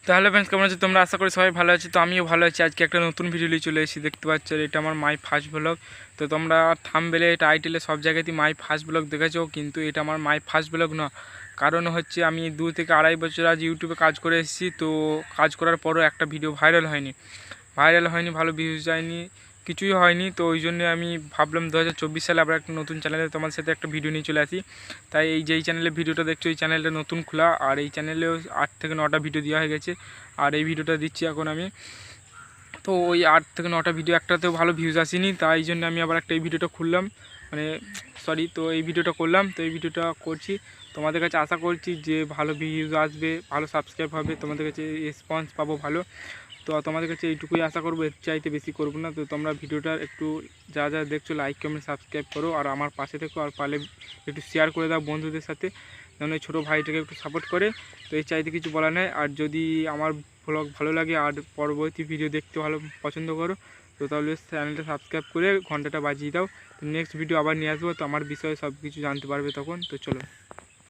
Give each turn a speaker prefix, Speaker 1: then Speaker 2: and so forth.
Speaker 1: তাহলে ফ্রেন্ডস কেমন আছো তোমরা? আশা করি সবাই ভালো আছো। তো আমিও ভালো আছি। আজকে একটা নতুন ভিডিও নিয়ে চলে এসেছি। দেখতে পাচ্ছ এটা আমার মাই ফার্স্ট ব্লগ। তো তোমরা থাম্বনেলে টাইটেলে সব জায়গাতেই মাই ফার্স্ট ব্লগ দেখেছো, কিন্তু এটা আমার মাই ফার্স্ট ব্লগ না। কারণ হচ্ছে আমি 2 থেকে আড়াই বছর আজ ইউটিউবে কাজ করে এসেছি। তো কাজ করার পরও একটা ভিডিও ভাইরাল হয়নি, ভালো ভিউজ যায়নি, কিছুই হয়নি। তো ওই জন্য আমি ভাবলাম 2024 সালে আবার একটা নতুন চ্যানেলে তোমার সাথে একটা ভিডিও নিয়ে চলে আসি। তাই এই যেই চ্যানেলে ভিডিওটা দেখছো এই চ্যানেলটা নতুন খোলা, আর এই চ্যানেলেও 8 থেকে 9টা ভিডিও দেওয়া হয়ে গেছে। আর এই ভিডিওটা দিচ্ছি এখন আমি। তো ওই 8 থেকে 9টা ভিডিও একটাতেও ভালো ভিউজ আসেনি, তাই জন্য আমি আবার একটা এই ভিডিওটা খুললাম, মানে তো এই ভিডিওটা করলাম। তো এই ভিডিওটা করছি তোমাদের কাছে, আশা করছি যে ভালো ভিউজ আসবে, ভালো সাবস্ক্রাইব হবে, তোমাদের কাছে রেসপন্স পাবো ভালো। তো তোমাদের কাছে এইটুকুই আশা করবো, এর চাইতে বেশি করবো না। তো তোমরা ভিডিওটা একটু যা দেখছো লাইক কমেন্ট সাবস্ক্রাইব করো, আর আমার পাশে থেকো, আর পারলে একটু শেয়ার করে দাও বন্ধুদের সাথে, যেন এই ছোটো ভাইটাকে একটু সাপোর্ট করে। তো এই চাইতে কিছু বলা নেই। আর যদি আমার ব্লগ ভালো লাগে আর পরবর্তী ভিডিও দেখতে ভালো পছন্দ করো, তো তাহলে চ্যানেলটা সাবস্ক্রাইব করে ঘন্টাটা বাজিয়ে দাও। তো নেক্সট ভিডিও আবার নিয়ে আসবো, তো আমার বিষয়ে সব কিছু জানতে পারবে তখন। তো চলো।